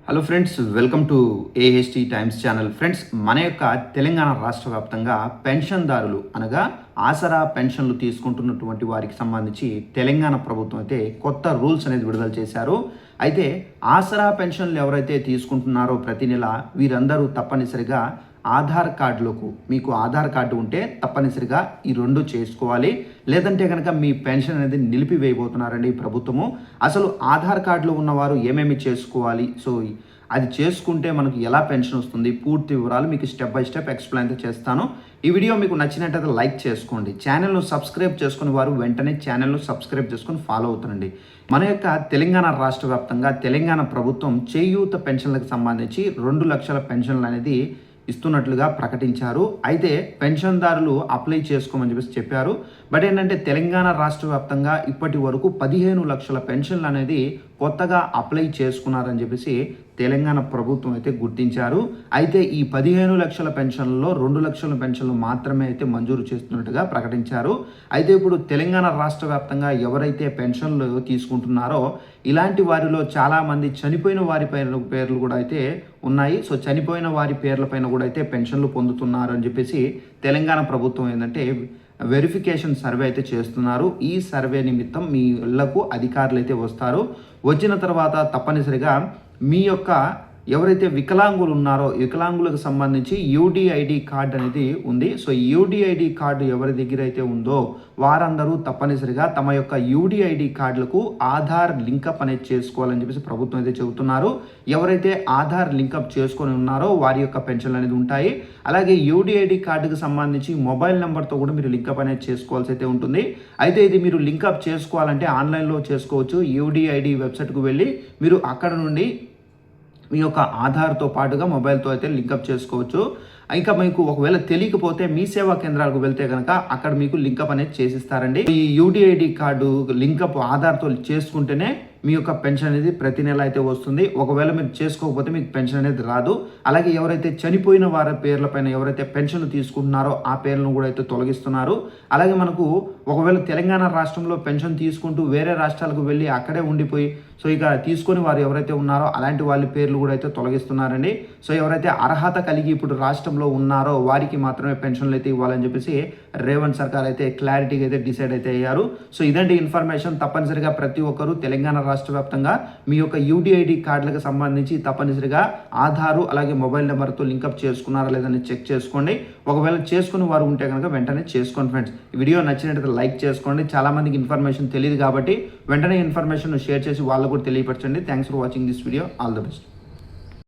Hello friends, welcome to AHT times channel. Friends, మన యొక్క తెలంగాణ రాష్ట్ర వ్యాప్తంగా పెన్షన్దారులు అనగా ఆసరా పెన్షన్లు తీసుకుంటున్నటువంటి వారికి సంబంధించి తెలంగాణ ప్రభుత్వం అయితే కొత్త రూల్స్ అనేది విడుదల చేశారు. అయితే ఆసరా పెన్షన్లు ఎవరైతే తీసుకుంటున్నారో ప్రతి నెల వీరందరూ తప్పనిసరిగా ఆధార్ కార్డులకు మీకు ఆధార్ కార్డు ఉంటే తప్పనిసరిగా ఈ రెండు చేసుకోవాలి. లేదంటే కనుక మీ పెన్షన్ అనేది నిలిపివేయబోతున్నారండి ప్రభుత్వము. అసలు ఆధార్ కార్డులో ఉన్నవారు ఏమేమి చేసుకోవాలి, సో అది చేసుకుంటే మనకు ఎలా పెన్షన్ వస్తుంది, పూర్తి వివరాలు మీకు స్టెప్ బై స్టెప్ ఎక్స్ప్లెయిన్ అయితే చేస్తాను. ఈ వీడియో మీకు నచ్చినట్టయితే లైక్ చేసుకోండి. ఛానల్ను సబ్స్క్రైబ్ చేసుకుని వారు వెంటనే ఛానల్ను సబ్స్క్రైబ్ చేసుకుని ఫాలో అవుతుండండి. మన యొక్క తెలంగాణ రాష్ట్ర వ్యాప్తంగా తెలంగాణ ప్రభుత్వం చేయూత పెన్షన్లకు సంబంధించి 2 లక్షల పెన్షన్లు అనేది ఇస్తున్నట్లుగా ప్రకటించారు. అయితే పెన్షన్దారులు అప్లై చేసుకోమని చెప్పారు. బట్ ఏంటంటే తెలంగాణ రాష్ట్ర వ్యాప్తంగా ఇప్పటి వరకు 15 లక్షల పెన్షన్లు అనేది కొత్తగా అప్లై చేసుకున్నారని చెప్పేసి తెలంగాణ ప్రభుత్వం అయితే గుర్తించారు. అయితే ఈ 15 లక్షల పెన్షన్లలో 2 లక్షల పెన్షన్లు మాత్రమే అయితే మంజూరు చేస్తున్నట్టుగా ప్రకటించారు. అయితే ఇప్పుడు తెలంగాణ రాష్ట్ర వ్యాప్తంగా ఎవరైతే పెన్షన్లు తీసుకుంటున్నారో ఇలాంటి వారిలో చాలామంది చనిపోయిన వారి పేర్లు కూడా అయితే ఉన్నాయి. సో చనిపోయిన వారి పేర్లపైన కూడా అయితే పెన్షన్లు పొందుతున్నారు అని చెప్పేసి తెలంగాణ ప్రభుత్వం ఏంటంటే వెరిఫికేషన్ సర్వే అయితే చేస్తున్నారు. ఈ సర్వే నిమిత్తం మీ ఇళ్లకు అధికారులు అయితే వస్తారు. వచ్చిన తర్వాత తప్పనిసరిగా మీ యొక్క ఎవరైతే వికలాంగులు ఉన్నారో వికలాంగులకు సంబంధించి యూడిఐడి కార్డు అనేది ఉంది. సో యూడిఐడి కార్డు ఎవరి దగ్గర అయితే ఉందో వారందరూ తప్పనిసరిగా తమ యొక్క యూడిఐడి కార్డులకు ఆధార్ లింకప్ అనేది చేసుకోవాలని చెప్పేసి ప్రభుత్వం అయితే చెబుతున్నారు. ఎవరైతే ఆధార్ లింకప్ చేసుకొని ఉన్నారో వారి యొక్క పెన్షన్లు అనేది ఉంటాయి. అలాగే యూడిఐడి కార్డుకు సంబంధించి మొబైల్ నెంబర్తో కూడా మీరు లింకప్ అనేది చేసుకోవాల్సి అయితే ఉంటుంది. అయితే ఇది మీరు లింకప్ చేసుకోవాలంటే ఆన్లైన్లో చేసుకోవచ్చు. యూడిఐడి వెబ్సైట్కు వెళ్ళి మీరు అక్కడ నుండి మీ యొక్క ఆధార్తో పాటుగా మొబైల్తో అయితే లింకప్ చేసుకోవచ్చు. ఇంకా మీకు ఒకవేళ తెలియకపోతే మీ సేవా కేంద్రాలకు వెళ్తే కనుక అక్కడ మీకు లింకప్ అనేది చేసిస్తారండి. ఈ యూడిఐడి కార్డు లింకప్ ఆధార్తో చేసుకుంటేనే మీ యొక్క పెన్షన్ అనేది ప్రతి నెల అయితే వస్తుంది. ఒకవేళ మీరు చేసుకోకపోతే మీకు పెన్షన్ అనేది రాదు. అలాగే ఎవరైతే చనిపోయిన వారి పేర్లపైన ఎవరైతే పెన్షన్ తీసుకుంటున్నారో ఆ పేర్లను కూడా అయితే తొలగిస్తున్నారు. అలాగే మనకు ఒకవేళ తెలంగాణ రాష్ట్రంలో పెన్షన్ తీసుకుంటూ వేరే రాష్ట్రాలకు వెళ్ళి అక్కడే ఉండిపోయి సో ఇక తీసుకొని వారు ఎవరైతే ఉన్నారో అలాంటి వాళ్ళ పేర్లు కూడా అయితే తొలగిస్తున్నారండి. సో ఎవరైతే అర్హత కలిగి ఇప్పుడు రాష్ట్రంలో ఉన్నారో వారికి మాత్రమే పెన్షన్లు అయితే ఇవ్వాలని చెప్పేసి రేవంత్ సర్కార్ అయితే క్లారిటీగా అయితే డిసైడ్ అయితే అయ్యారు. సో ఇదండి ఇన్ఫర్మేషన్. తప్పనిసరిగా ప్రతి ఒక్కరు తెలంగాణ రాష్ట్ర వ్యాప్తంగా మీ యొక్క యూడిఐడి కార్డులకు సంబంధించి తప్పనిసరిగా ఆధారు అలాగే మొబైల్ నెంబర్తో లింకప్ చేసుకున్నారా లేదని చెక్ చేసుకోండి. ఒకవేళ చేసుకుని వారు ఉంటే కనుక వెంటనే చేసుకోండి. ఫ్రెండ్స్, ఈ వీడియో నచ్చినట్లయితే లైక్ చేసుకోండి. చాలా మందికి ఇన్ఫర్మేషన్ తెలియదు కాబట్టి వెంటనే ఇన్ఫర్మేషన్ షేర్ చేసి వాళ్ళకు కూడా తెలియపరచండి. Thanks for watching this video. All the best.